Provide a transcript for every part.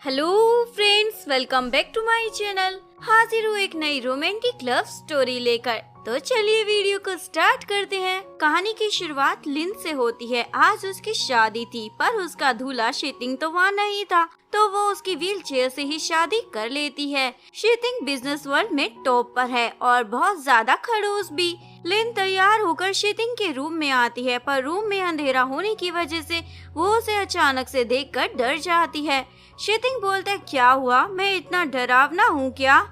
Hello friends, welcome back to my channel. हाजिर हूँ एक नई रोमांटिक लव स्टोरी लेकर। तो चलिए वीडियो को स्टार्ट करते हैं। कहानी की शुरुआत लिन से होती है। आज उसकी शादी थी पर उसका दूल्हा शीतिंग तो वहाँ नहीं था, तो वो उसकी व्हील चेयर से ही शादी कर लेती है। शीतिंग बिजनेस वर्ल्ड में टॉप पर है और बहुत ज्यादा खड़ूस भी। लिन तैयार होकर शीतिंग के रूम में आती है, पर रूम में अंधेरा होने की वजह से वो उसे अचानक से देखकर डर जाती है। शीतिंग बोलता है, क्या हुआ, मैं इतना डरावना हूँ क्या?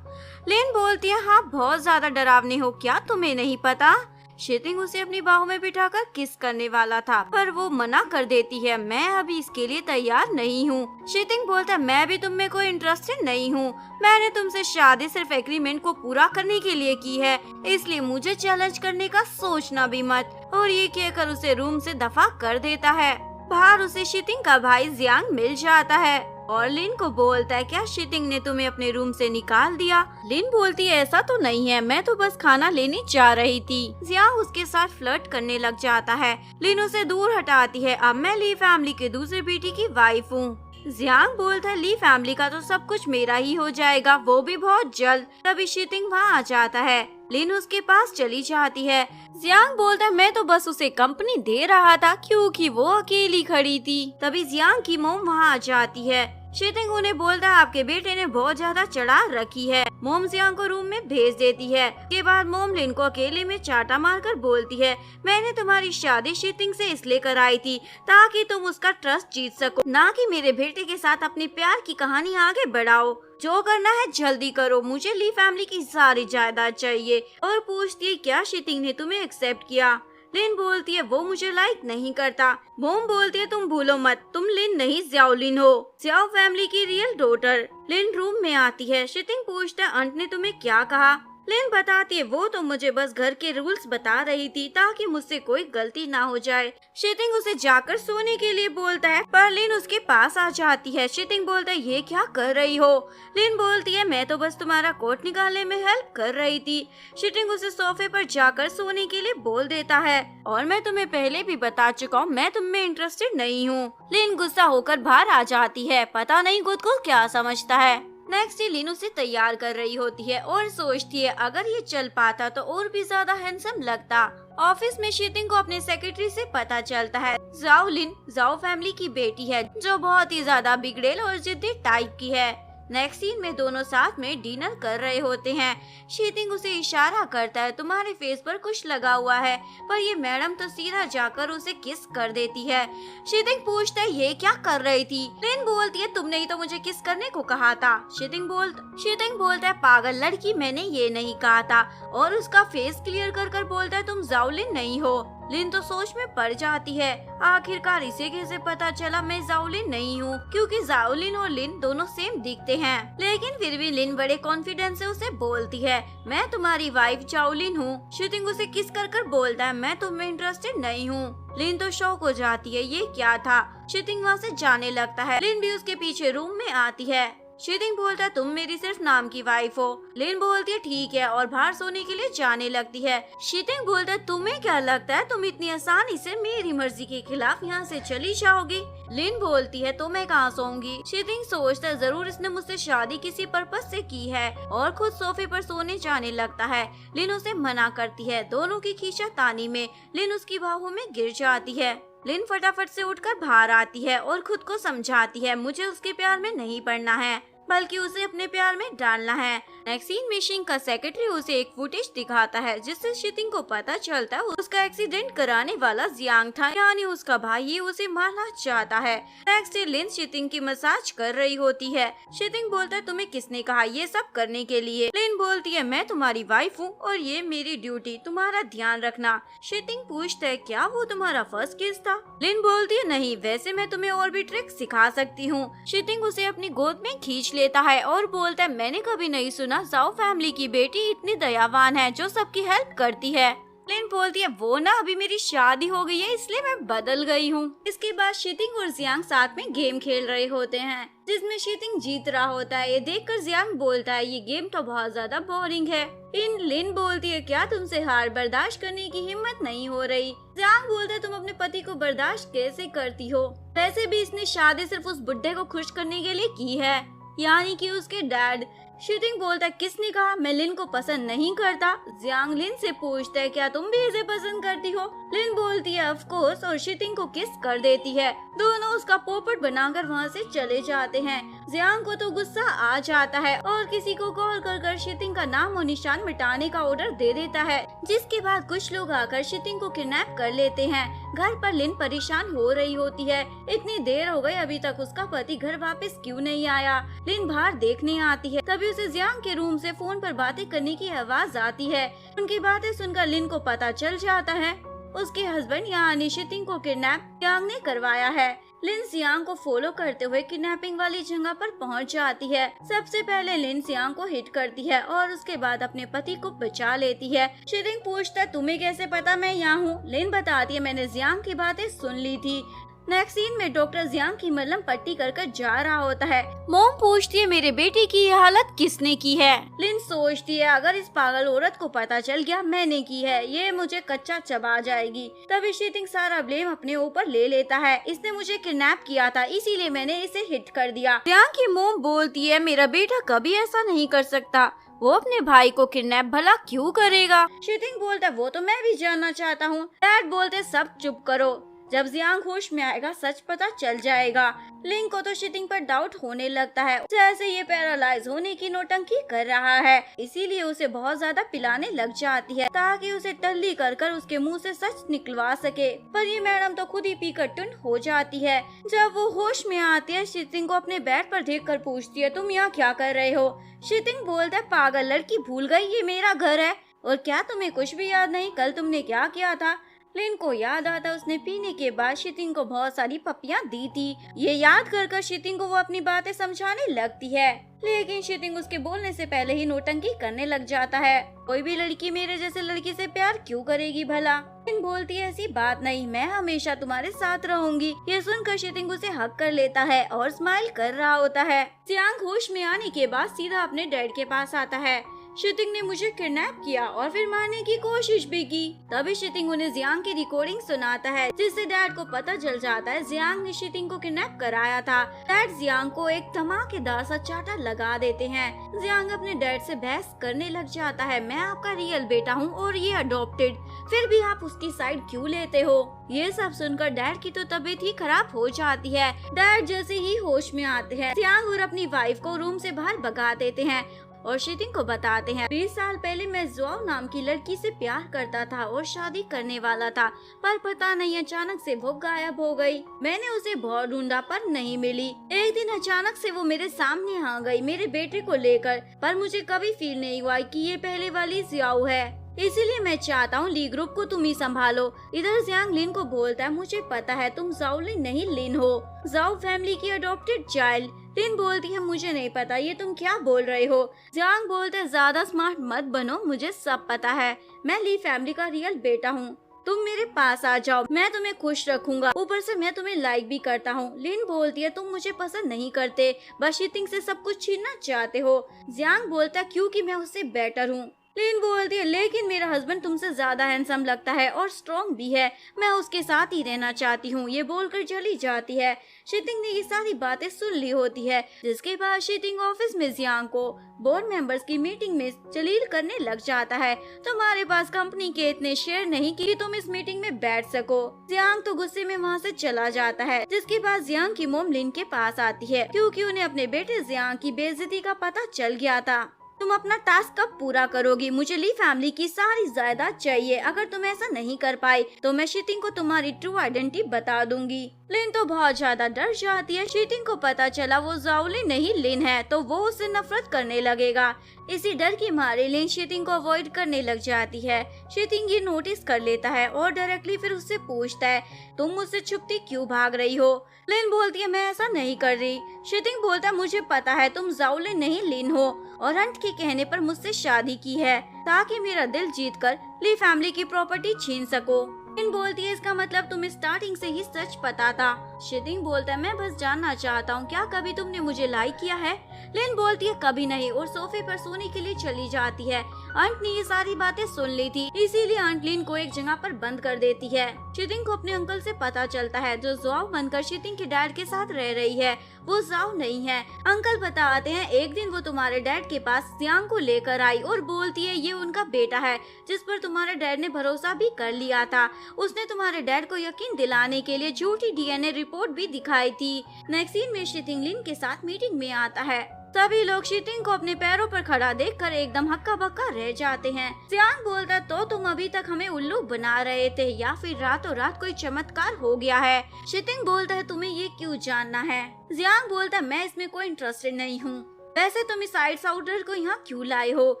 लिन बोलती है, हाँ बहुत ज्यादा डरावनी हो, क्या तुम्हें नहीं पता? शीतिंग उसे अपनी बाहों में बिठाकर किस करने वाला था, पर वो मना कर देती है, मैं अभी इसके लिए तैयार नहीं हूँ। शीतिंग बोलता है, मैं भी तुम में कोई इंटरेस्टेड नहीं हूँ। मैंने तुमसे शादी सिर्फ एग्रीमेंट को पूरा करने के लिए की है, इसलिए मुझे चैलेंज करने का सोचना भी मत। और ये कहकर उसे रूम से दफा कर देता है। बाहर उसे शीतिंग का भाई जियांग मिल जाता है और लिन को बोलता है, क्या शीतिंग ने तुम्हें अपने रूम से निकाल दिया? लिन बोलती है, ऐसा तो नहीं है, मैं तो बस खाना लेने जा रही थी। जियांग उसके साथ फ्लर्ट करने लग जाता है। लिन उसे दूर हटाती है, अब मैं ली फैमिली के दूसरे बेटी की वाइफ हूँ। जियांग बोलता है, ली फैमिली का तो सब कुछ मेरा ही हो जाएगा, वो भी बहुत जल्द। तभी शीतिंग वहाँ आ जाता है। लिन उसके पास चली जाती है। जियांग बोलता है, मैं तो बस उसे कंपनी दे रहा था क्योंकि वो अकेली खड़ी थी। तभी जियांग की मोम वहाँ आ जाती है। शीतिंग उन्हें बोलता है, आपके बेटे ने बहुत ज्यादा चढ़ा रखी है। मोम जियांग को रूम में भेज देती है। के बाद मोम लिन को अकेले में चाटा मारकर बोलती है, मैंने तुम्हारी शादी शीतिंग से इसलिए कराई थी ताकि तुम उसका ट्रस्ट जीत सको, ना कि मेरे बेटे के साथ अपनी प्यार की कहानी आगे बढ़ाओ। जो करना है जल्दी करो, मुझे ली फैमिली की सारी जायदाद चाहिए। और पूछती है, क्या शीतिंग ने तुम्हें एक्सेप्ट किया? लिन बोलती है, वो मुझे लाइक नहीं करता। मोम बोलती है, तुम भूलो मत, तुम लिन नहीं जियाओ लिन हो, जियाओ फैमिली की रियल डॉटर। लिन रूम में आती है। शीतिंग पूछता है, अंट ने तुम्हें क्या कहा? लिन बताती है, वो तो मुझे बस घर के रूल्स बता रही थी ताकि मुझसे कोई गलती ना हो जाए। शीतिंग उसे जाकर सोने के लिए बोलता है, पर लिन उसके पास आ जाती है। शीतिंग बोलता है, ये क्या कर रही हो? लिन बोलती है, मैं तो बस तुम्हारा कोट निकालने में हेल्प कर रही थी। शीतिंग उसे सोफे पर जाकर सोने के लिए बोल देता है, और मैं तुम्हें पहले भी बता चुका हूँ, मैं तुम में इंटरेस्टेड नहीं हूँ। लिन गुस्सा होकर बाहर आ जाती है। पता नहीं खुद को क्या समझता है। नेक्स्ट डे लिन उसे तैयार कर रही होती है और सोचती है, अगर ये चल पाता तो और भी ज्यादा हैंडसम लगता। ऑफिस में शीतिंग को अपने सेक्रेटरी से पता चलता है, जाओ लिन जाओ फैमिली की बेटी है जो बहुत ही ज्यादा बिगड़ेल और जिद्दी टाइप की है। नेक्स्ट सीन में दोनों साथ में डिनर कर रहे होते हैं। शीतिंग उसे इशारा करता है, तुम्हारे फेस पर कुछ लगा हुआ है, पर ये मैडम तो सीधा जाकर उसे किस कर देती है। शीतिंग पूछता है, ये क्या कर रही थी? लिन बोलती है, तुमने ही तो मुझे किस करने को कहा था। शीतिंग बोलता है, पागल लड़की, मैंने ये नहीं कहा था। और उसका फेस क्लियर कर कर बोलता है, तुम जाओलिन नहीं हो। लिन तो सोच में पड़ जाती है, आखिरकार इसे कैसे पता चला मैं जाओलिन नहीं हूँ, क्योंकि जाओलिन और लिन दोनों सेम दिखते हैं। लेकिन फिर भी लिन बड़े कॉन्फिडेंस से उसे बोलती है, मैं तुम्हारी वाइफ जाओलिन हूँ। शीतिंग उसे किस कर कर बोलता है, मैं तुम्हें इंटरेस्टेड नहीं हूँ। लिन तो शॉक हो जाती है, ये क्या था? शीतिंग वहाँ से जाने लगता है। लिन भी उसके पीछे रूम में आती है। शीतिंग बोलता है, तुम मेरी सिर्फ नाम की वाइफ हो। लिन बोलती है, ठीक है, और बाहर सोने के लिए जाने लगती है। शीतिंग बोलता है, तुम्हें क्या लगता है तुम इतनी आसानी से मेरी मर्जी के खिलाफ यहाँ से चली जाओगी? लिन बोलती है, तो मैं कहाँ सोऊंगी? शीतिंग सोचता है, जरूर इसने मुझसे शादी किसी पर्पस से की है, और खुद सोफे पर सोने जाने लगता है। लिन उसे मना करती है। दोनों की खींचातानी में लिन उसकी बाहों में गिर जाती है। लिन फटाफट से उठकर बाहर आती है और खुद को समझाती है, मुझे उसके प्यार में नहीं पड़ना है, बल्कि उसे अपने प्यार में डालना है। नेक्स्ट सीन में शिंग का सेक्रेटरी उसे एक फुटेज दिखाता है, जिससे शीतिंग को पता चलता है उसका एक्सीडेंट कराने वाला जियांग था, यानी उसका भाई ये उसे मारना चाहता है। नेक्स्ट डे लिन शीतिंग की मसाज कर रही होती है। शीतिंग बोलता है, तुम्हें किसने कहा ये सब करने के लिए? लिन बोलती है, मैं तुम्हारी वाइफ हूँ और ये मेरी ड्यूटी, तुम्हारा ध्यान रखना। शीतिंग पूछता है, क्या वो तुम्हारा फर्स्ट किस था? लिन बोलती है, नहीं, वैसे मैं तुम्हें और भी ट्रिक सिखा सकती हूँ। शीतिंग उसे अपनी गोद में खींच लेता है और बोलता है, मैंने कभी नहीं सुना जाओ फैमिली की बेटी इतनी दयावान है जो सबकी हेल्प करती है। लिन बोलती है वो ना अभी मेरी शादी हो गई है इसलिए मैं बदल गई हूँ। इसके बाद शीतिंग और जियांग साथ में गेम खेल रहे होते हैं जिसमें शीतिंग जीत रहा होता है। ये देखकर जियांग बोलता है ये गेम तो बहुत ज्यादा बोरिंग है। लिन बोलती है क्या तुमसे हार बर्दाश्त करने की हिम्मत नहीं हो रही। जियांग बोलता है तुम अपने पति को बर्दाश्त कैसे करती हो, वैसे भी इसने शादी सिर्फ उस बुड्ढे को खुश करने के लिए की है, यानी कि उसके डैड। शीतिंग बोलता है किसने कहा मैं लिन को पसंद नहीं करता। जियांग लिन से पूछता है क्या तुम भी इसे पसंद करती हो। लिन बोलती है ऑफ कोर्स और शीतिंग को किस कर देती है। दोनों उसका पोपट बनाकर वहाँ से चले जाते हैं। जियांग को तो गुस्सा आ जाता है और किसी को कॉल कर शीतिंग का नाम और निशान मिटाने का ऑर्डर दे देता है, जिसके बाद कुछ लोग आकर शीतिंग को किडनैप कर लेते हैं। घर पर लिन परेशान हो रही होती है, इतनी देर हो गई अभी तक उसका पति घर वापस क्यों नहीं आया। लिन बाहर देखने आती है, तभी उसे जियांग के रूम से फोन पर बातें करने की आवाज आती है। उनकी बातें सुनकर लिन को पता चल जाता है उसके हस्बैंड यानी शीतिंग को किडनैप जियांग ने करवाया है। लिन जियांग को फॉलो करते हुए किडनैपिंग वाली जगह पर पहुंच जाती है। सबसे पहले लिन जियांग को हिट करती है और उसके बाद अपने पति को बचा लेती है। शीतिंग पूछता है तुम्हें कैसे पता मैं यहाँ हूँ। लिन बताती है मैंने जियांग की बातें सुन ली थी। नेक्स्ट सीन में डॉक्टर जियांग की मलहम पट्टी कर जा रहा होता है। मोम पूछती है मेरे बेटे की ये हालत किसने की है। लिन सोचती है अगर इस पागल औरत को पता चल गया मैंने की है ये मुझे कच्चा चबा जाएगी। तभी शीतिंग सारा ब्लेम अपने ऊपर ले लेता है, इसने मुझे किडनैप किया था इसीलिए मैंने इसे हिट कर दिया। जियांग की मोम बोलती है मेरा बेटा कभी ऐसा नहीं कर सकता, वो अपने भाई को किडनैप भला क्यों करेगा। शीतिंग बोलता है वो तो मैं भी जानना चाहता हूँ। डैड बोलते सब चुप करो, जब जियांग होश में आएगा सच पता चल जाएगा। लिन को तो शीतिंग पर डाउट होने लगता है, जैसे ये पैरालाइज होने की नौटंकी कर रहा है, इसीलिए उसे बहुत ज्यादा पिलाने लग जाती है ताकि उसे टल्ली कर उसके मुंह से सच निकलवा सके। पर ये मैडम तो खुद ही पीकर टुन हो जाती है। जब वो होश में आती है शीतिंग को अपने बेड पर देखकर पूछती है तुम यहाँ क्या कर रहे हो। शीतिंग बोलता है पागल लड़की भूल गई ये मेरा घर है और क्या तुम्हें कुछ भी याद नहीं कल तुमने क्या किया था। लिन को याद आता उसने पीने के बाद शीतिंग को बहुत सारी पप्पियां दी थी। ये याद कर शीतिंग को वो अपनी बातें समझाने लगती है, लेकिन शीतिंग उसके बोलने से पहले ही नौटंकी करने लग जाता है। कोई भी लड़की मेरे जैसे लड़की से प्यार क्यों करेगी भला। लिन बोलती है ऐसी बात नहीं, मैं हमेशा तुम्हारे साथ रहूंगी। ये सुनकर शीतिंग उसे हक कर लेता है और स्माइल कर रहा होता है। जियांग होश में आने के बाद सीधा अपने डैड के पास आता है। शीतिंग ने मुझे किडनैप किया और फिर मारने की कोशिश भी की। तभी शीतिंग उन्हें जियांग की रिकॉर्डिंग सुनाता है, जिससे डैड को पता चल जाता है जियांग ने शीतिंग को किडनैप कराया था। डैड जियांग को एक धमाकेदार सा चाटा लगा देते हैं। जियांग अपने डैड से बहस करने लग जाता है, मैं आपका रियल बेटा हूँ और ये अडॉप्टेड, फिर भी आप उसकी साइड क्यों लेते हो। ये सब सुनकर डैड की तो तबीयत ही खराब हो जाती है। डैड जैसे ही होश में आते हैं जियांग और अपनी वाइफ को रूम से बाहर भगा देते हैं और शीतिंग को बताते हैं 20 साल पहले मैं जुआओ नाम की लड़की से प्यार करता था और शादी करने वाला था, पर पता नहीं अचानक से वो गायब हो गई। मैंने उसे बहुत ढूंढा पर नहीं मिली। एक दिन अचानक से वो मेरे सामने आ गई मेरे बेटे को लेकर, पर मुझे कभी फील नहीं हुआ कि ये पहले वाली जियाओ है, इसीलिए मैं चाहता हूँ ली ग्रुप को तुम ही संभालो। इधर जियांग लिन को बोलता है मुझे पता है तुम जाओ लिन नहीं लिन हो, जाओ फैमिली की अडॉप्टेड चाइल्ड। लिन बोलती है मुझे नहीं पता ये तुम क्या बोल रहे हो। जियांग बोलते है ज्यादा स्मार्ट मत बनो, मुझे सब पता है, मैं ली फैमिली का रियल बेटा हूँ, तुम मेरे पास आ जाओ, मैं तुम्हें खुश रखूंगा, ऊपर से मैं तुम्हें लाइक भी करता हूँ। लिन बोलती है तुम मुझे पसंद नहीं करते, बस शीतिंग से सब कुछ छीनना चाहते हो। जियांग बोलता है क्योंकि मैं उससे बेटर हूँ। लिन बोलती है लेकिन मेरा हस्बैंड तुमसे ज्यादा हैंडसम लगता है और स्ट्रॉन्ग भी है, मैं उसके साथ ही रहना चाहती हूँ। ये बोलकर चली जाती है। शीतिंग ने ये सारी बातें सुन ली होती है, जिसके बाद शीतिंग ऑफिस में जियांग को बोर्ड मेंबर्स की मीटिंग में जलील करने लग जाता है, तुम्हारे पास कंपनी के इतने शेयर नहीं कि तुम इस मीटिंग में बैठ सको। जियांग तो गुस्से में वहाँ से चला जाता है, जिसके बाद जियांग की मोम लिन के पास आती है क्योंकि उन्हें अपने बेटे जियांग की बेइज्जती का पता चल गया था। तुम अपना टास्क कब पूरा करोगी, मुझे ली फैमिली की सारी जायदाद चाहिए, अगर तुम ऐसा नहीं कर पाई तो मैं शीतिंग को तुम्हारी ट्रू आइडेंटिटी बता दूंगी। लिन तो बहुत ज्यादा डर जाती है। शीतिंग को पता चला वो जाओलिन नहीं लिन है तो वो उससे नफरत करने लगेगा। इसी डर की मारे लिन शीतिंग को अवॉइड करने लग जाती है। शीतिंग ये नोटिस कर लेता है और डायरेक्टली फिर उससे पूछता है तुम मुझसे छुपती क्यों भाग रही हो। लिन बोलती है मैं ऐसा नहीं कर रही। शीतिंग बोलता है मुझे पता है तुम जाओलिन नहीं लिन हो और हंट की के कहने पर मुझसे शादी की है ताकि मेरा दिल जीतकर ली फैमिली की प्रॉपर्टी छीन सको। लिन बोलती है इसका मतलब तुम्हें स्टार्टिंग से ही सच पता था। शितिंग बोलता है मैं बस जानना चाहता हूँ क्या कभी तुमने मुझे लाइक किया है। लिन बोलती है कभी नहीं और सोफे पर सोने के लिए चली जाती है। आंट ने ये सारी बातें सुन ली थी, इसीलिए आंट लिन को एक जगह पर बंद कर देती है। शितिंग को अपने अंकल से पता चलता है जो ज़ाओ बनकर शितिंग के डैड के साथ रह रही है वो ज़ाओ नहीं है। अंकल बताते हैं एक दिन वो तुम्हारे डैड के पास जियांग को लेकर आई और बोलती है ये उनका बेटा है जिस पर तुम्हारे डैड ने भरोसा भी कर लिया था। उसने तुम्हारे डैड को यकीन दिलाने के लिए झूठी डीएनए रिपोर्ट भी दिखाई थी। नेक्स्ट सीन में शितिंग लिन के साथ मीटिंग में आता है। सभी लोग शितिंग को अपने पैरों पर खड़ा देखकर एकदम हक्का बक्का रह जाते हैं। जियांग बोलता तो तुम अभी तक हमें उल्लू बना रहे थे या फिर रातों रात कोई चमत्कार हो गया है। शितिंग बोलता है तुम्हें ये क्यों जानना है। जियांग बोलता है मैं इसमें कोई इंटरेस्टेड नहीं हूँ। वैसे तुम इस आउटसाइडर को यहाँ क्यों लाए हो।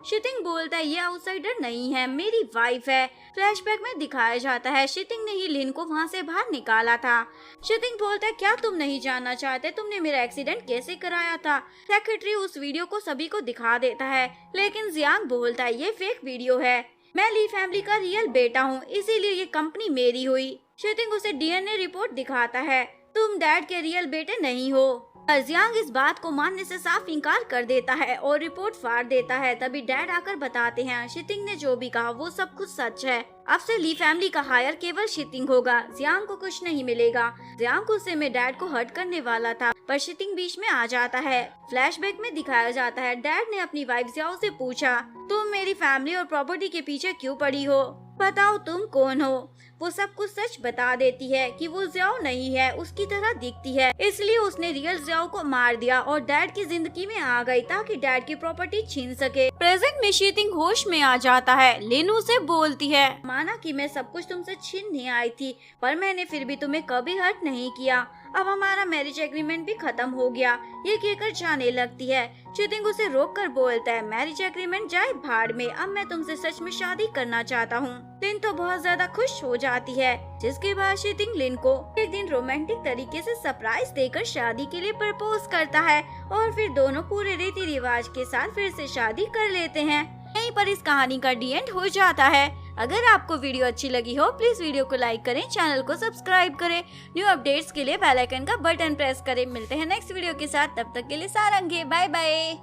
शितिंग बोलता है ये आउटसाइडर नहीं है मेरी वाइफ है। फ्लैशबैक में दिखाया जाता है शितिंग ने ही लिन को वहाँ से बाहर निकाला था। शितिंग बोलता है क्या तुम नहीं जानना चाहते तुमने मेरा एक्सीडेंट कैसे कराया था। सेक्रेटरी उस वीडियो को सभी को दिखा देता है लेकिन जियांग बोलता है ये फेक वीडियो है। मैं ली फैमिली का रियल बेटा हूँ इसीलिए ये कंपनी मेरी हुई। शितिंग उसे डीएनए रिपोर्ट दिखाता है तुम डैड के रियल बेटे नहीं हो। जियांग इस बात को मानने से साफ इनकार कर देता है और रिपोर्ट फाड़ देता है। तभी डैड आकर बताते हैं शितिंग ने जो भी कहा वो सब कुछ सच है। अब से ली फैमिली का हायर केवल शितिंग होगा। जियांग को कुछ नहीं मिलेगा। जियांग गुस्से में डैड को हर्ट करने वाला था पर शितिंग बीच में आ जाता है। फ्लैशबैक में दिखाया जाता है डैड ने अपनी वाइफ जियाओ से पूछा तुम मेरी फैमिली और प्रॉपर्टी के पीछे क्यों पड़ी हो, बताओ तुम कौन हो। वो सब कुछ सच बता देती है कि वो जियाओ नहीं है उसकी तरह दिखती है इसलिए उसने रियल जियाओ को मार दिया और डैड की जिंदगी में आ गई ताकि डैड की प्रॉपर्टी छीन सके। प्रेजेंट में शितिंग होश में आ जाता है। लिन उसे बोलती है माना कि मैं सब कुछ तुमसे छीनने आई थी पर मैंने फिर भी तुम्हें कभी हर्ट नहीं किया। अब हमारा मैरिज एग्रीमेंट भी खत्म हो गया। ये कहकर जाने लगती है। शितिंग उसे रोक कर बोलता है मैरिज एग्रीमेंट जाए भाड़ में, अब मैं तुमसे सच में शादी करना चाहता हूँ। लिन तो बहुत ज्यादा खुश हो जाती है जिसके बाद शितिंग लिन को एक दिन रोमांटिक तरीके से सरप्राइज देकर शादी के लिए प्रपोज करता है और फिर दोनों पूरे रीति रिवाज के साथ फिर से शादी कर लेते हैं। यहीं पर इस कहानी का डी एंड हो जाता है। अगर आपको वीडियो अच्छी लगी हो प्लीज वीडियो को लाइक करें, चैनल को सब्सक्राइब करें, न्यू अपडेट्स के लिए बेल आइकन का बटन प्रेस करें। मिलते हैं नेक्स्ट वीडियो के साथ, तब तक के लिए सारंगे, बाय बाय।